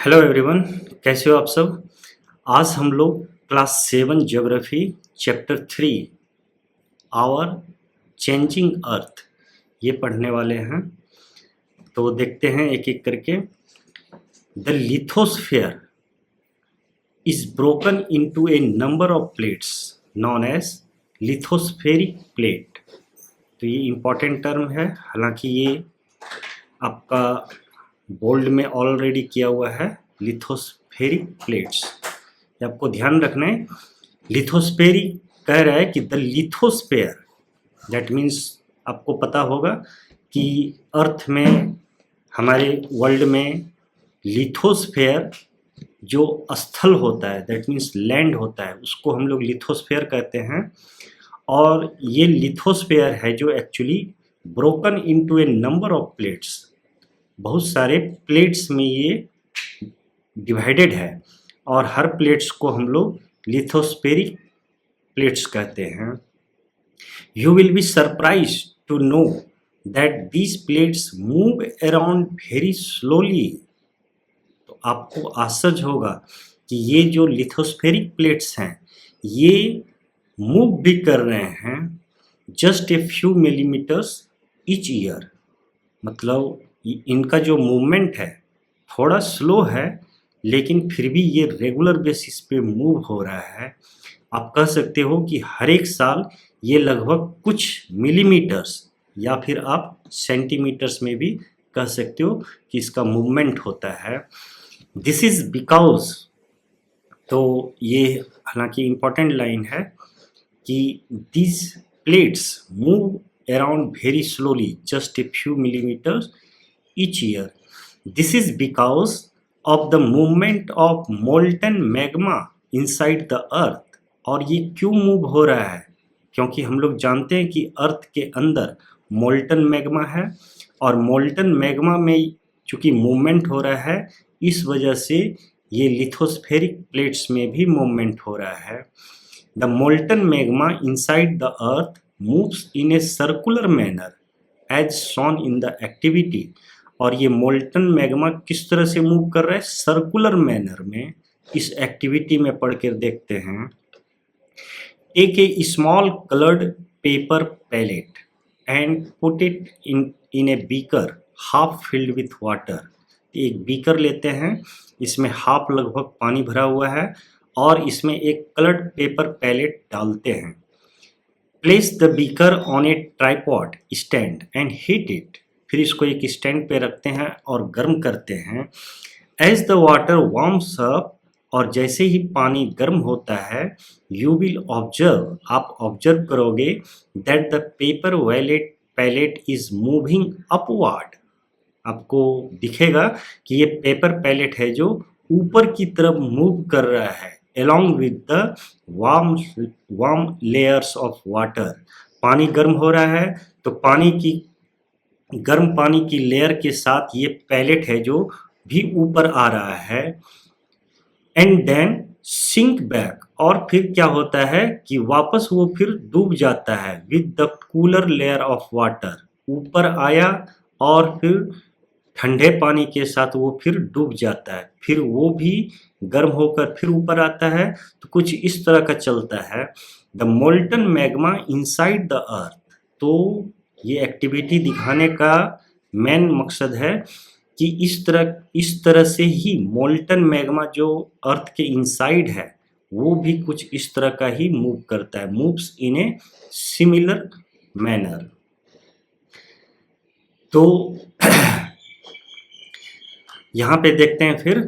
Hello everyone, कैसे हो आप सब। आज हम लोग class 7 geography chapter 3 our changing earth ये पढ़ने वाले हैं। तो देखते हैं एक एक करके। The lithosphere is broken into a number of plates known as lithospheric plate. तो ये इम्पॉर्टेंट टर्म है, हालांकि ये आपका बोल्ड में ऑलरेडी किया हुआ है। लिथोस्फेरिक प्लेट्स, ये आपको ध्यान रखना है। लिथोस्फेरिक कह रहा है कि द लिथोस्फेयर, दैट मीन्स आपको पता होगा कि अर्थ में, हमारे वर्ल्ड में लिथोस्फेयर जो स्थल होता है, दैट मीन्स लैंड होता है, उसको हम लोग लिथोस्फेयर कहते हैं। और ये लिथोस्फेयर है जो actually broken into a number of plates, बहुत सारे प्लेट्स में ये डिवाइडेड है, और हर प्लेट्स को हम लोग लिथोस्फेरिक प्लेट्स कहते हैं। You will be surprise to know that these plates move around very slowly. तो आपको आश्चर्य होगा कि ये जो लिथोस्फेरिक प्लेट्स हैं ये मूव भी कर रहे हैं just a few millimetres each year. मतलब इनका जो मूवमेंट है थोड़ा स्लो है, लेकिन फिर भी ये रेगुलर बेसिस पे मूव हो रहा है। आप कह सकते हो कि हर एक साल ये लगभग कुछ मिलीमीटर्स या फिर आप सेंटीमीटर्स में भी कह सकते हो कि इसका मूवमेंट होता है। दिस इज बिकॉज, तो ये हालांकि इम्पॉर्टेंट लाइन है कि this plates move around very slowly, just a few millimeters each year. This is because of the movement of molten magma inside the earth. और ये क्यों मूव हो रहा है? क्योंकि हम लोग जानते हैं कि अर्थ के अंदर मोल्टन मैग्मा है, और मोल्टन मैग्मा में चूंकि मूवमेंट हो रहा है, इस वजह से ये लिथोस्फेरिक प्लेट्स में भी मूवमेंट हो रहा है। The molten magma inside the earth moves in a circular manner as shown in the activity। और ये मोल्टन मैग्मा किस तरह से मूव कर रहा है? सर्कुलर मैनर में। इस एक्टिविटी में पढ़ कर देखते हैं। Take a small coloured paper pellet and put it in a beaker half filled with water. एक बीकर लेते हैं, इसमें हाफ लगभग पानी भरा हुआ है, और इसमें एक कलर्ड पेपर पैलेट डालते हैं। Place the beaker on a tripod stand and heat it। फिर इसको एक स्टैंड पे रखते हैं और गर्म करते हैं। As the water warms up, और जैसे ही पानी गर्म होता है, you will observe, आप ऑब्जर्व करोगे that the paper pellet is moving upward। आपको दिखेगा कि ये पेपर पैलेट है जो ऊपर की तरफ मूव कर रहा है along with the warm layers of water। पानी गर्म हो रहा है, तो गर्म पानी की लेयर के साथ ये पैलेट है जो भी ऊपर आ रहा है। एंड देन सिंक बैक, और फिर क्या होता है कि वापस वो फिर डूब जाता है with the cooler layer of water. ऊपर आया और फिर ठंडे पानी के साथ वो फिर डूब जाता है, फिर वो भी गर्म होकर फिर ऊपर आता है। तो कुछ इस तरह का चलता है। The molten magma inside the earth. तो ये एक्टिविटी दिखाने का मेन मकसद है कि इस तरह से ही मोल्टन मैग्मा जो अर्थ के इनसाइड है वो भी कुछ इस तरह का ही मूव करता है, moves in a similar manner. तो यहाँ पे देखते हैं फिर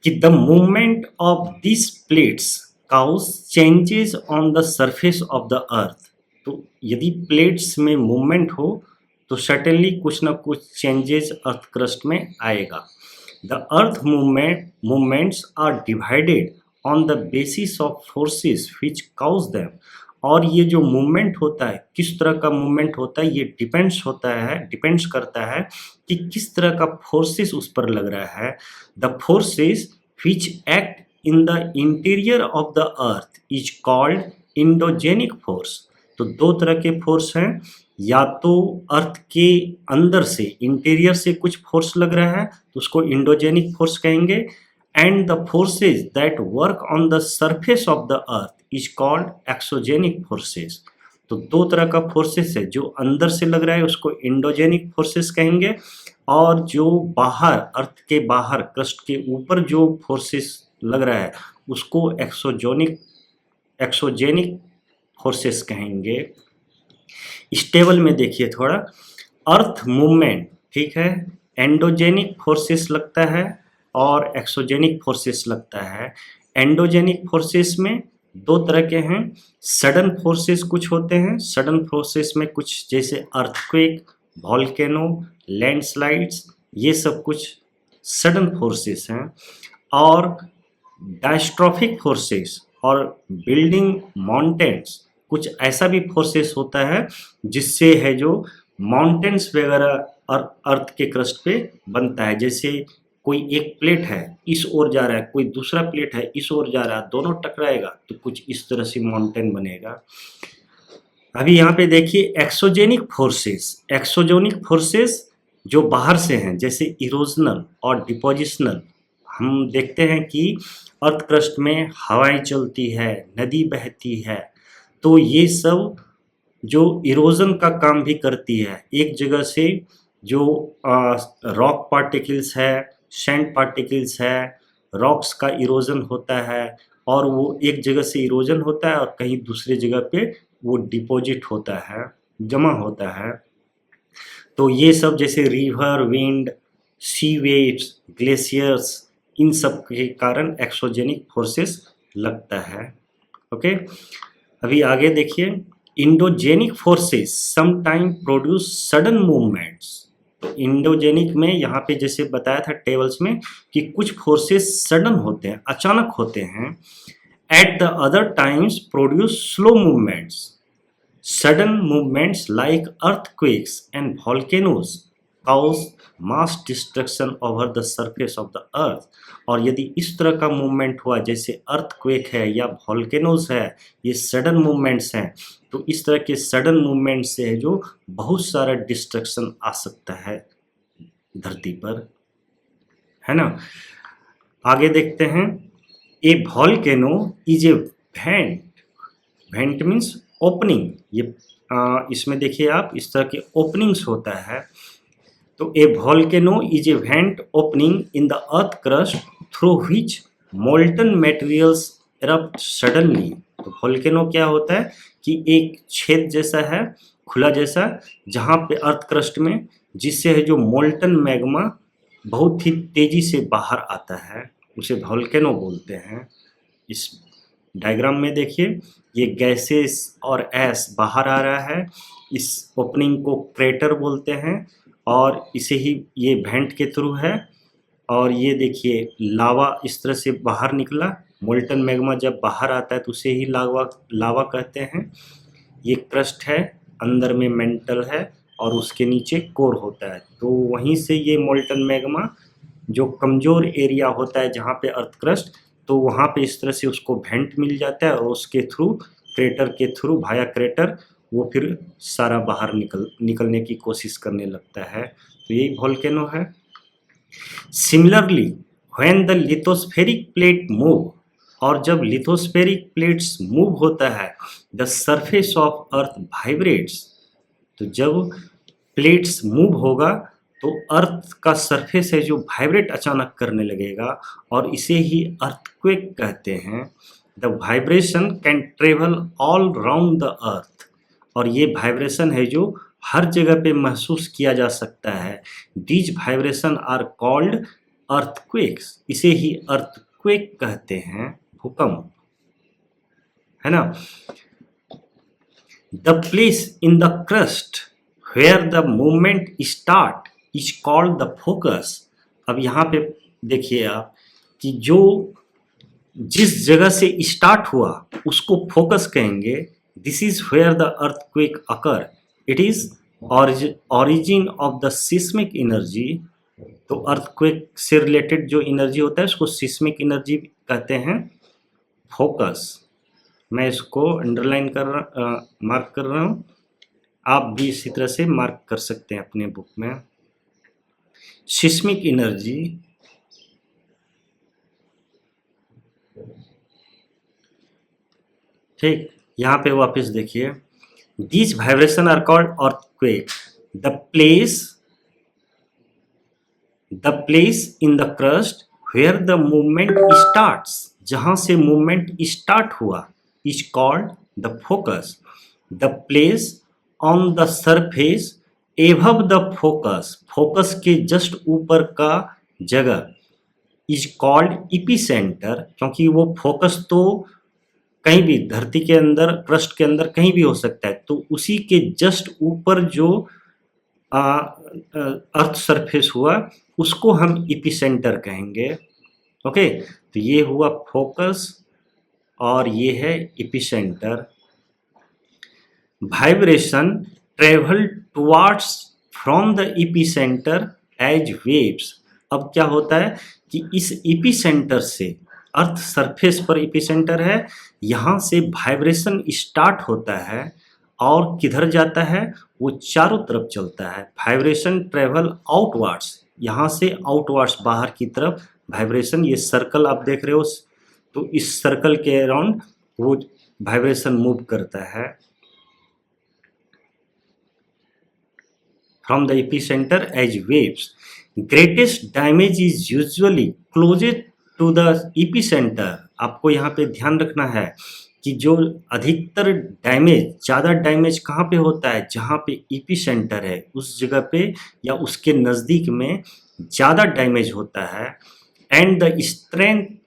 कि the movement of this plates cause changes on the surface of the earth. तो यदि प्लेट्स में मूवमेंट हो तो सर्टेनली कुछ ना कुछ चेंजेस अर्थ क्रस्ट में आएगा। The earth movements are divided on the basis of forces which cause them. और ये जो मूवमेंट होता है, किस तरह का मूवमेंट होता है, ये डिपेंड्स करता है कि किस तरह का फोर्सेस उस पर लग रहा है। The forces which act in the interior of the earth is called endogenic force. तो दो तरह के फोर्स हैं, या तो अर्थ के अंदर से, इंटीरियर से कुछ फोर्स लग रहा है तो उसको इंडोजेनिक फोर्स कहेंगे, and the forces that work on the surface of the earth is called exogenic forces. तो दो तरह का फोर्सेस है, जो अंदर से लग रहा है उसको इंडोजेनिक फोर्सेस कहेंगे, और जो बाहर, अर्थ के बाहर, क्रस्ट के ऊपर जो फोर्सेस लग रहा है उसको एक्सोजेनिक फोर्सेस कहेंगे। स्टेबल में देखिए थोड़ा, अर्थ मूवमेंट, ठीक है, एंडोजेनिक फोर्सेस लगता है और एक्सोजेनिक फोर्सेस लगता है। एंडोजेनिक फोर्सेस में दो तरह के हैं, सडन फोर्सेस कुछ होते हैं, सडन फोर्सेस में कुछ जैसे अर्थक्वेक, वॉल्केनो, लैंडस्लाइड्स, ये सब कुछ सडन फोर्सेस हैं। और डायस्ट्रॉफिक फोर्सेस और बिल्डिंग माउंटेन्स, कुछ ऐसा भी फोर्सेस होता है जिससे है जो माउंटेन्स वगैरह अर्थ के क्रस्ट पे बनता है। जैसे कोई एक प्लेट है इस ओर जा रहा है, कोई दूसरा प्लेट है इस ओर जा रहा है, दोनों टकराएगा तो कुछ इस तरह से माउंटेन बनेगा। अभी यहाँ पे देखिए एक्सोजेनिक फोर्सेस, एक्सोजेनिक फोर्सेस जो बाहर से हैं, जैसे इरोजनल और डिपोजिशनल। हम देखते हैं कि अर्थ क्रस्ट में हवाएं चलती है, नदी बहती है, तो ये सब जो इरोजन का काम भी करती है। एक जगह से जो रॉक पार्टिकल्स है, सैंड पार्टिकल्स है, रॉक्स का इरोजन होता है, और वो एक जगह से इरोजन होता है और कहीं दूसरे जगह पे वो डिपॉजिट होता है, जमा होता है। तो ये सब जैसे रिवर, विंड, सी वेव्स, ग्लेशियर्स, इन सब के कारण एक्सोजेनिक फोर्सेस लगता है। ओके, अभी आगे देखिए, endogenic forces sometime produce sudden movements. तो इंडोजेनिक में यहाँ पे जैसे बताया था टेबल्स में कि कुछ फोर्सेस सडन होते हैं, अचानक होते हैं। At the other times produce slow movements. Sudden movements like earthquakes and volcanoes cause mass destruction over the surface of the earth। और यदि इस तरह का मूवमेंट हुआ, जैसे अर्थक्वेक है या वॉल्केनोज है, ये सडन मूवमेंट्स हैं, तो इस तरह के सडन मूवमेंट से है जो बहुत सारा डिस्ट्रक्शन आ सकता है धरती पर, है ना। आगे देखते हैं, a volcano is a vent, vent means opening. ये इसमें देखिए आप, इस तरह के ओपनिंग्स होता है। तो a volcano is a vent opening in the earth crust through which molten materials erupt suddenly. तो वॉल्केनो क्या होता है कि एक छेद जैसा है, खुला जैसा, जहाँ पे अर्थ क्रस्ट में, जिससे है जो मोल्टन मैग्मा बहुत ही तेजी से बाहर आता है, उसे वॉल्केनो बोलते हैं। इस डायग्राम में देखिए, ये गैसेस और ऐश बाहर आ रहा है, इस ओपनिंग को क्रेटर बोलते हैं, और इसे ही ये वेंट के थ्रू है। और ये देखिए लावा इस तरह से बाहर निकला, मोल्टन मैग्मा जब बाहर आता है तो उसे ही लावा कहते हैं। ये क्रस्ट है, अंदर में मेंटल है और उसके नीचे कोर होता है। तो वहीं से ये मोल्टन मैग्मा जो कमज़ोर एरिया होता है जहाँ पे अर्थ क्रस्ट, तो वहाँ पे इस तरह से उसको वेंट मिल जाता है और उसके थ्रू, क्रेटर के थ्रू, भाया क्रेटर, वो फिर सारा बाहर निकलने की कोशिश करने लगता है। तो यही वॉल्केनो है। Similarly when the lithospheric plate move, और जब लिथोस्फेरिक प्लेट्स मूव होता है, the surface of earth vibrates. तो जब प्लेट्स मूव होगा तो अर्थ का सरफेस है जो वाइब्रेट अचानक करने लगेगा, और इसे ही अर्थक्वेक कहते हैं। The vibration can travel all round the earth, और ये वाइब्रेशन है जो हर जगह पे महसूस किया जा सकता है। These vibration are called earthquakes, इसे ही अर्थक्वेक कहते हैं, भूकंप, है ना। The place in the crust where the movement start is called the focus. अब यहाँ पे देखिए आप कि जो जिस जगह से स्टार्ट हुआ उसको फोकस कहेंगे। This is where the earthquake occur, it is origin of the seismic energy. तो अर्थक्वेक से रिलेटेड जो एनर्जी होता है उसको सिस्मिक एनर्जी कहते हैं। फोकस, मैं इसको अंडरलाइन कर रहा, मार्क कर रहा हूँ। आप भी इसी तरह से मार्क कर सकते हैं अपने बुक में। सिस्मिक एनर्जी, ठीक, यहाँ पे वापस देखिए, these vibration are called earthquake, the place in the crust where the movement starts, जहां से मूवमेंट स्टार्ट हुआ, is called the focus, the place on the surface above the focus, focus के just ऊपर का जगह, इज कॉल्ड इपीसेंटर, क्योंकि वो focus तो कहीं भी धरती के अंदर, क्रस्ट के अंदर कहीं भी हो सकता है, तो उसी के जस्ट ऊपर जो अर्थ सरफेस हुआ उसको हम इपीसेंटर कहेंगे। ओके, तो ये हुआ फोकस और ये है epicentre. Vibration travel towards from the epicentre as waves. अब क्या होता है कि इस इपीसेंटर से, अर्थ सरफेस पर इपीसेंटर है, यहाँ से वाइब्रेशन स्टार्ट होता है और किधर जाता है, वो चारों तरफ चलता है। वाइब्रेशन ट्रेवल आउटवर्ड्स, यहाँ से आउटवर्ड्स बाहर की तरफ वाइब्रेशन, ये सर्कल आप देख रहे हो, तो इस सर्कल के अराउंड वो वाइब्रेशन मूव करता है। From the epicentre as waves, greatest damage is usually closest to the epicentre. आपको यहाँ पे ध्यान रखना है कि जो अधिकतर डैमेज, ज़्यादा डैमेज कहाँ पे होता है, जहाँ पे एपिसेंटर है उस जगह पे या उसके नज़दीक में ज़्यादा डैमेज होता है। And the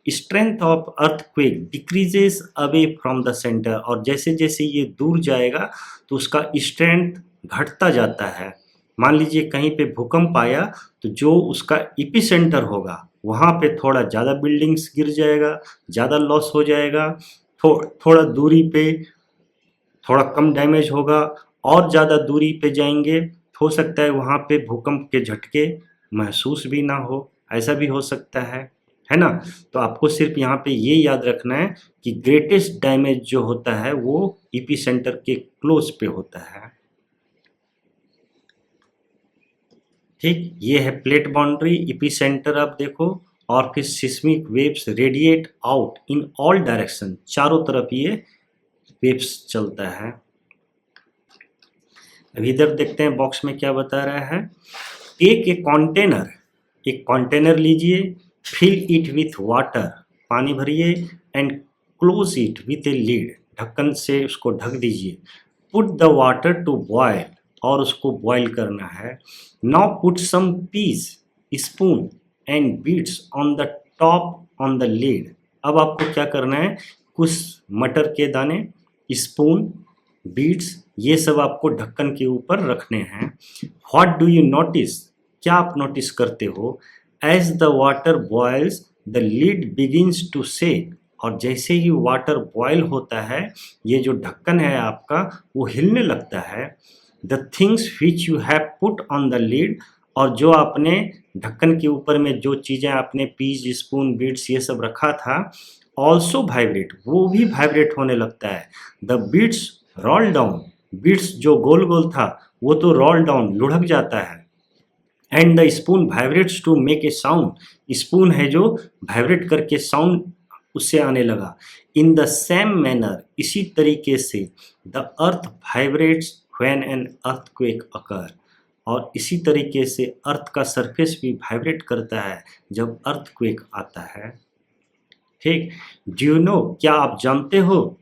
strength of earthquake decreases away from the centre, और जैसे जैसे ये दूर जाएगा तो उसका स्ट्रेंथ घटता जाता है। मान लीजिए कहीं पे भूकंप आया तो जो उसका एपिसेंटर होगा वहाँ पे थोड़ा ज़्यादा बिल्डिंग्स गिर जाएगा, ज़्यादा लॉस हो जाएगा, थोड़ा दूरी पे थोड़ा कम डैमेज होगा, और ज़्यादा दूरी पे जाएंगे हो सकता है वहाँ पे भूकंप के झटके महसूस भी ना हो, ऐसा भी हो सकता है ना। तो आपको सिर्फ यहाँ पे ये याद रखना है कि ग्रेटेस्ट डैमेज जो होता है वो एपिसेंटर के क्लोज पे होता है। ठीक, ये है प्लेट बाउंड्री, एपिसेंटर आप देखो, और फिर seismic waves radiate out in all direction, चारों तरफ ये वेव्स चलता है। अब इधर देखते हैं बॉक्स में क्या बता रहा है। टेक ए कंटेनर, एक कंटेनर लीजिए, फिल इट विथ वाटर, पानी भरिए, and close it with a lid, ढक्कन से उसको ढक दीजिए। Put the water to boil, और उसको बॉयल करना है। Now put some piece, spoon and beats on the top on the lid. अब आपको क्या करना है, कुछ मटर के दाने, स्पून, बीट्स, ये सब आपको ढक्कन के ऊपर रखने हैं। व्हाट डू यू नोटिस, क्या आप नोटिस करते हो, as the water boils the lid begins to shake, और जैसे ही वाटर बॉयल होता है ये जो ढक्कन है आपका वो हिलने लगता है। The things which you have put on the lead, और जो आपने ढक्कन के ऊपर में जो चीज़ें आपने पीस, स्पून, बीट्स ये सब रखा था, ऑल्सो वाइब्रेट, वो भी वाइब्रेट होने लगता है। The beads roll down, beads जो गोल गोल था वो तो रोल डाउन, लुढ़क जाता है। And the spoon vibrates to make a sound, spoon है जो वाइब्रेट करके साउंड उससे आने लगा। इन द सेम मैनर, इसी तरीके से, the earth vibrates when an earthquake occur, और इसी तरीके से अर्थ का सरफेस भी वाइब्रेट करता है जब अर्थक्वेक आता है। ठीक, डू यू नो, क्या आप जानते हो।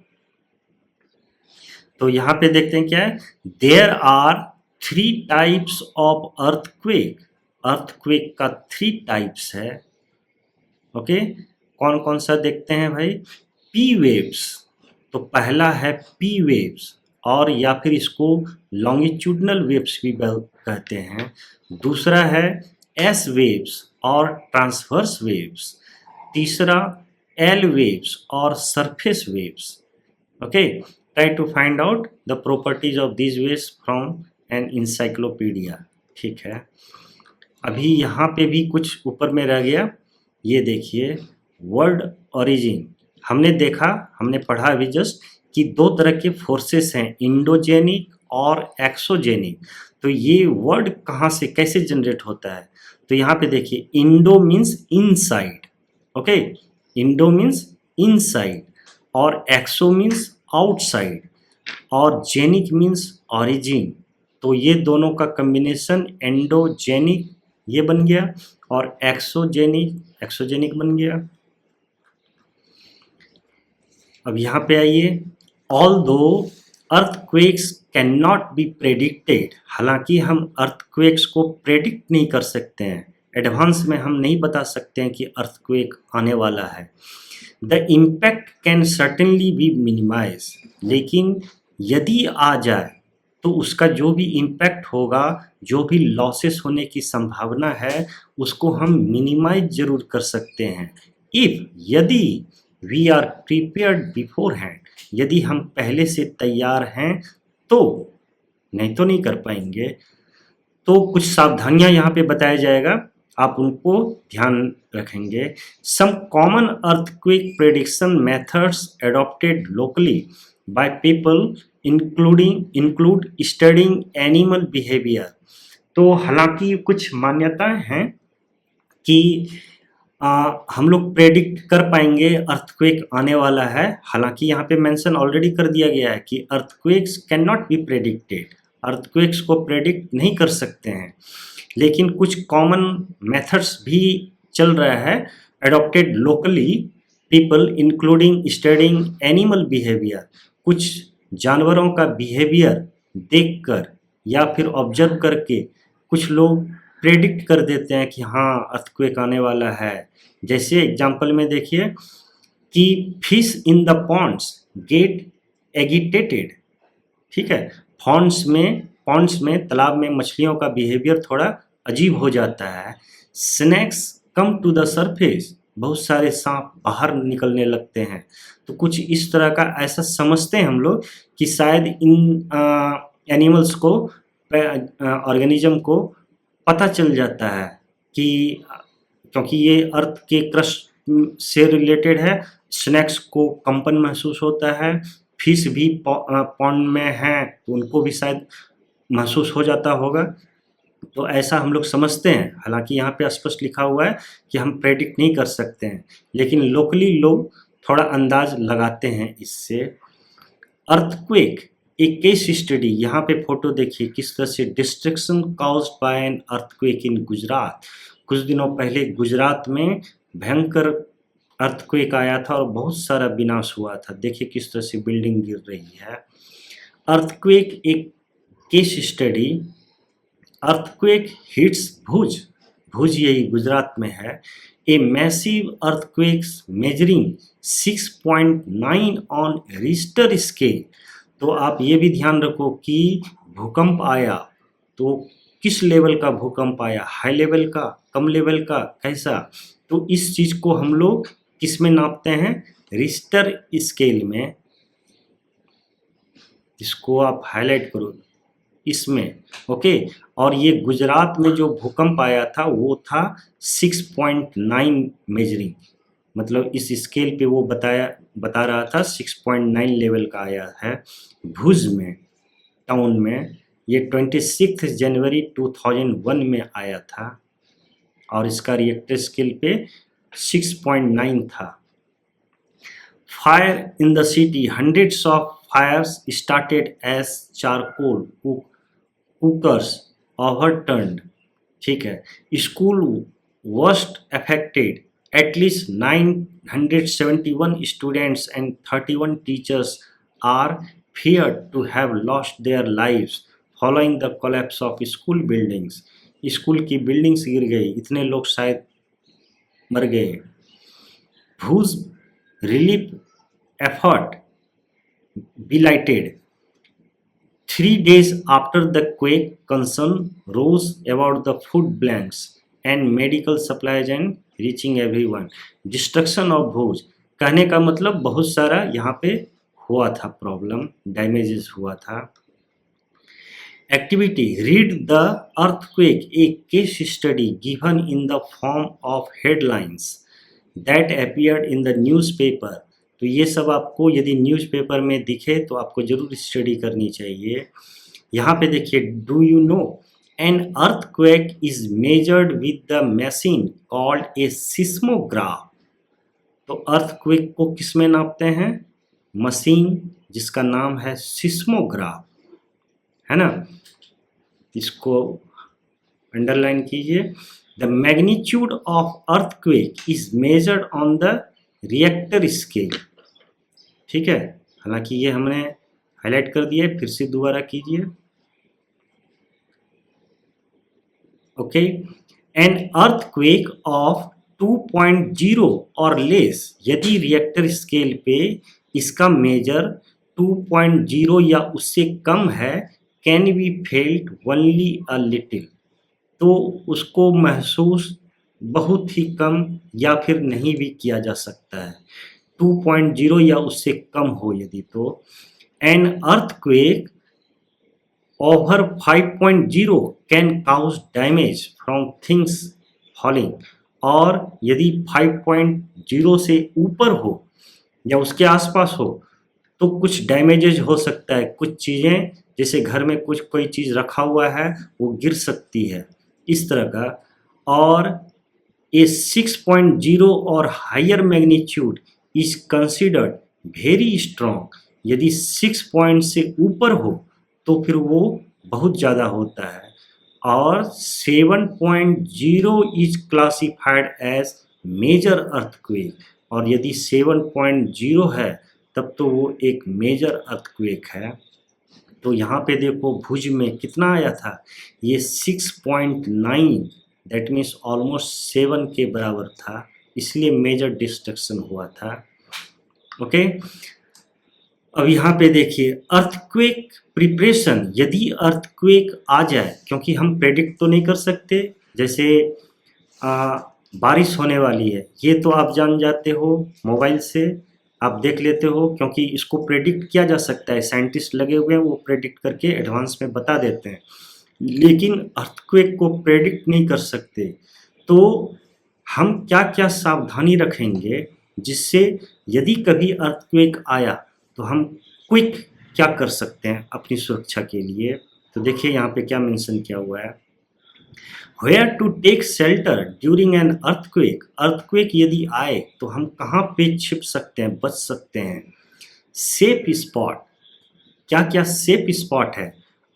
तो यहाँ पे देखते हैं क्या है, there are 3 types of earthquake, earthquake का 3 टाइप्स है। ओके, कौन कौन सा देखते हैं भाई। पी वेव्स, तो पहला है पी वेव्स, और या फिर इसको लॉन्गिट्यूडनल वेव्स भी कहते हैं। दूसरा है एस वेव्स और ट्रांसवर्स वेव्स। तीसरा एल वेव्स और surface waves. Okay, try to find out the properties of this waves from an encyclopedia. ठीक है, अभी यहाँ पे भी कुछ ऊपर में रह गया, ये देखिए वर्ड ओरिजिन। हमने देखा, हमने पढ़ा अभी जस्ट कि 2 तरह के फोर्सेस हैं, इंडोजेनिक और एक्सोजेनिक। तो ये वर्ड कहाँ से कैसे जनरेट होता है? तो यहाँ पे देखिए, Indo means inside, okay, Indo means inside, और एक्सो मीन्स आउटसाइड, और जेनिक मीन्स ऑरिजिन। तो ये दोनों का कम्बिनेशन एंडोजेनिक ये बन गया, और एक्सोजेनिक बन गया। अब यहाँ पे आइए, although earthquakes can not be predicted, हालांकि हम अर्थक्वेक्स को प्रेडिक्ट नहीं कर सकते हैं, एडवांस में हम नहीं बता सकते हैं कि अर्थक्वेक आने वाला है। The impact can certainly be minimise, लेकिन यदि आ जाए तो उसका जो भी इम्पैक्ट होगा, जो भी लॉसेस होने की संभावना है, उसको हम मिनिमाइज जरूर कर सकते हैं। इफ यदि we are prepared beforehand, यदि हम पहले से तैयार हैं तो, नहीं तो नहीं कर पाएंगे। तो कुछ सावधानियां यहाँ पे बताया जाएगा, आप उनको ध्यान रखेंगे। Some common earthquake prediction methods adopted locally by people include studying animal behaviour. तो हालांकि कुछ मान्यताएं हैं कि हम लोग प्रेडिक्ट कर पाएंगे अर्थक्वेक आने वाला है, हालांकि यहाँ पे मेंशन ऑलरेडी कर दिया गया है कि earthquakes can not be predicted, earthquakes को प्रेडिक्ट नहीं कर सकते हैं। लेकिन कुछ कॉमन मेथड्स भी चल रहा है, adopted locally people including studying animal behaviour, कुछ जानवरों का बिहेवियर देखकर या फिर ऑब्जर्व करके कुछ लोग प्रेडिक्ट कर देते हैं कि हाँ अर्थक्वेक आने वाला है। जैसे एग्जांपल में देखिए कि fish in the ponds get agitated, ठीक है, पॉन्ड्स में तालाब में मछलियों का बिहेवियर थोड़ा अजीब हो जाता है। Snakes come to the surface, बहुत सारे सांप बाहर निकलने लगते हैं। तो कुछ इस तरह का ऐसा समझते हैं हम लोग कि शायद इन एनिमल्स को, ऑर्गेनिज्म को पता चल जाता है कि, क्योंकि ये अर्थ के क्रस्ट से रिलेटेड है, स्नैक्स को कंपन महसूस होता है, फिश भी पॉन्ड में है तो उनको भी शायद महसूस हो जाता होगा। तो ऐसा हम लोग समझते हैं, हालांकि यहाँ पे स्पष्ट लिखा हुआ है कि हम प्रेडिक्ट नहीं कर सकते हैं, लेकिन लोकली लोग थोड़ा अंदाज लगाते हैं इससे। अर्थक्वेक एक केस स्टडी, यहाँ पे फोटो देखिए किस तरह से destruction caused by an earthquake इन गुजरात। कुछ दिनों पहले गुजरात में भयंकर अर्थक्वेक आया था और बहुत सारा विनाश हुआ था। देखिए किस तरह से बिल्डिंग गिर रही है। अर्थक्वेक एक केस स्टडी, अर्थक्वेक हिट्स भुज यही गुजरात में है। A massive earthquakes measuring 6.9 on Richter scale. तो आप ये भी ध्यान रखो कि भूकंप आया तो किस लेवल का भूकंप आया, हाई लेवल का, कम लेवल का, कैसा। तो इस चीज को हम लोग किस में नापते हैं, रिश्टर स्केल में। इसको आप हाईलाइट करो इसमें, ओके। और ये गुजरात में जो भूकंप आया था वो था 6.9 मेजरिंग, मतलब इस स्केल पे वो बता रहा था 6.9 लेवल का आया है भुज में, टाउन में। ये 26 जनवरी 2001 में आया था और इसका रिएक्टर स्केल पे 6.9 था। Fire in the city, hundreds of fires started as charcoal cookers overturned, ठीक है। School worst affected, at least 971 students and 31 teachers are feared to have lost their lives following the collapse of school buildings. School की buildings गिर गई, इतने लोग शायद मर गए। भुज relief effort belated. 3 days after the quake, concern rose about the food blanks and medical supplies and reaching everyone. Destruction of Bhuj, कहने का मतलब बहुत सारा यहाँ पे हुआ था प्रॉब्लम, डैमेजेस हुआ था। Activity, read the earthquake, A case study given in the form of headlines that appeared in the newspaper. तो ये सब आपको यदि न्यूज़पेपर में दिखे तो आपको जरूर स्टडी करनी चाहिए। यहाँ पे देखिए, do you know an earthquake is measured with the machine called a seismograph. तो अर्थक्वेक को किस में नापते हैं? मशीन जिसका नाम है सिस्मोग्राफ, है ना। इसको अंडरलाइन कीजिए। The magnitude of earthquake is measured on the Richter scale. ठीक है, हालांकि ये हमने हाईलाइट कर दिया है, फिर से दोबारा कीजिए। ओके, एन अर्थक्वेक ऑफ 2.0 और लेस, यदि रिएक्टर स्केल पे इसका मेजर 2.0 या उससे कम है, can be felt only a little, तो उसको महसूस बहुत ही कम या फिर नहीं भी किया जा सकता है। 2.0 या उससे कम हो यदि, तो an earthquake over 5.0 can cause damage from things falling, और यदि 5.0 से ऊपर हो या उसके आसपास हो तो कुछ डैमेजेज हो सकता है, कुछ चीज़ें जैसे घर में कुछ कोई चीज़ रखा हुआ है वो गिर सकती है, इस तरह का। और ए 6.0 और higher magnitude is considered very strong, यदि 6 पॉइंट से ऊपर हो तो फिर वो बहुत ज़्यादा होता है। और 7.0 is classified as major earthquake, और यदि 7.0 है तब तो वो एक मेजर अर्थक्वेक है। तो यहाँ पे देखो भुज में कितना आया था, ये 6.9, दैट मीन्स ऑलमोस्ट 7 के बराबर था, इसलिए मेजर डिस्ट्रक्शन हुआ था। ओके, अब यहाँ पे देखिए अर्थक्वेक प्रिपरेशन, यदि अर्थक्वेक आ जाए, क्योंकि हम प्रेडिक्ट तो नहीं कर सकते, जैसे बारिश होने वाली है, ये तो आप जान जाते हो मोबाइल से, आप देख लेते हो, क्योंकि इसको प्रेडिक्ट किया जा सकता है, साइंटिस्ट लगे हुए हैं वो प्रेडिक्ट करके एडवांस में बता देते हैं। लेकिन अर्थक्वेक को प्रेडिक्ट नहीं कर सकते, तो हम क्या क्या सावधानी रखेंगे जिससे यदि कभी अर्थक्वेक आया तो हम क्विक क्या कर सकते हैं अपनी सुरक्षा के लिए। तो देखिए यहाँ पे क्या मेंशन किया हुआ है, where to take shelter during an earthquake. Earthquake यदि आए तो हम कहाँ पे छिप सकते हैं, बच सकते हैं। सेफ स्पॉट, क्या क्या सेफ स्पॉट है?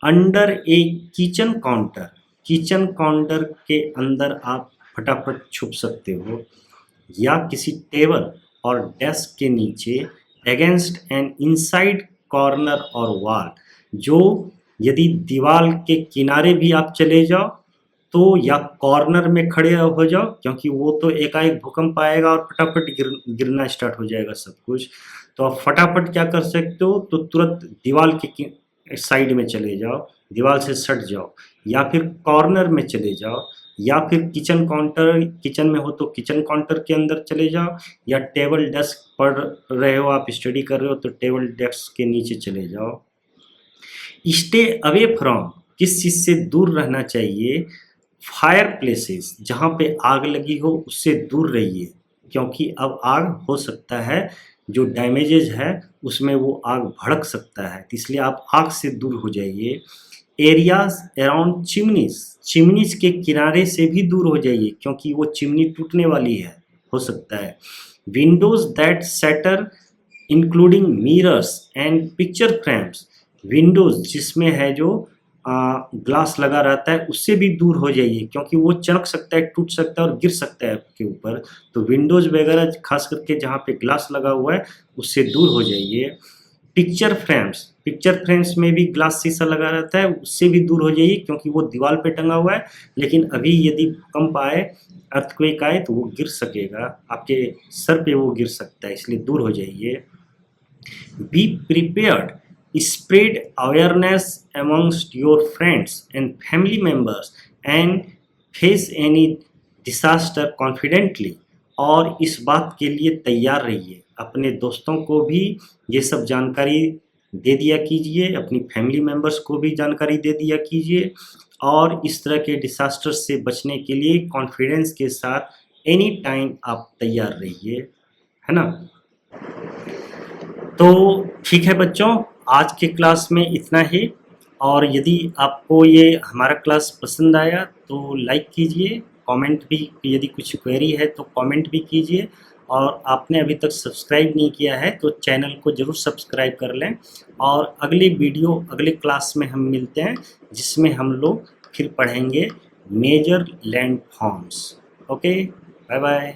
अंडर ए किचन काउंटर, किचन काउंटर के अंदर आप फटाफट छुप सकते हो, या किसी टेबल और डेस्क के नीचे, अगेंस्ट एन इनसाइड कॉर्नर और वॉल, जो यदि दीवार के किनारे भी आप चले जाओ तो, या कॉर्नर में खड़े हो जाओ, क्योंकि वो तो एकाएक भूकंप आएगा और फटाफट गिरना स्टार्ट हो जाएगा सब कुछ। तो आप फटाफट क्या कर सकते हो, तो तुरंत दीवार के साइड में चले जाओ, दीवार से सट जाओ, या फिर कॉर्नर में चले जाओ, या फिर किचन काउंटर, किचन में हो तो किचन काउंटर के अंदर चले जाओ, या टेबल डेस्क पढ़ रहे हो, आप स्टडी कर रहे हो तो टेबल डेस्क के नीचे चले जाओ। स्टे अवे फ्रॉम, किस चीज़ से दूर रहना चाहिए? फायर प्लेसेस, जहाँ पे आग लगी हो उससे दूर रहिए, क्योंकि अब आग हो सकता है जो डैमेजेज है उसमें वो आग भड़क सकता है, इसलिए आप आग से दूर हो जाइए। एरियाज अराउंड चिमनीज, चिमनीज के किनारे से भी दूर हो जाइए, क्योंकि वो चिमनी टूटने वाली है, हो सकता है। Windows that shutter including mirrors and picture frames, Windows जिसमें है जो ग्लास लगा रहता है उससे भी दूर हो जाइए, क्योंकि वो चमक सकता है, टूट सकता है और गिर सकता है आपके ऊपर। तो विंडोज वगैरह खास करके जहाँ पे ग्लास लगा हुआ है उससे दूर हो जाइए। पिक्चर फ्रेम्स, पिक्चर फ्रेम्स में भी ग्लास शीशा लगा रहता है, उससे भी दूर हो जाइए, क्योंकि वो दीवार पे टंगा हुआ है, लेकिन अभी यदि भूकंप आए, अर्थक्वेक आए तो वो गिर सकेगा, आपके सर पे वो गिर सकता है, इसलिए दूर हो जाइए। Be prepared, spread awareness amongst your friends and family members and face any disaster confidently, और इस बात के लिए तैयार रहिए, अपने दोस्तों को भी ये सब जानकारी दे दिया कीजिए, अपनी फैमिली मेम्बर्स को भी जानकारी दे दिया कीजिए, और इस तरह के डिसास्टर से बचने के लिए कॉन्फिडेंस के साथ एनी टाइम आप तैयार रहिए, है ना। तो ठीक है बच्चों, आज के क्लास में इतना ही, और यदि आपको ये हमारा क्लास पसंद आया तो लाइक कीजिए, कमेंट भी, यदि कुछ क्वेरी है तो कमेंट भी कीजिए, और आपने अभी तक सब्सक्राइब नहीं किया है तो चैनल को ज़रूर सब्सक्राइब कर लें। और अगली वीडियो, अगले क्लास में हम मिलते हैं, जिसमें हम लोग फिर पढ़ेंगे major landforms. Okay, bye bye.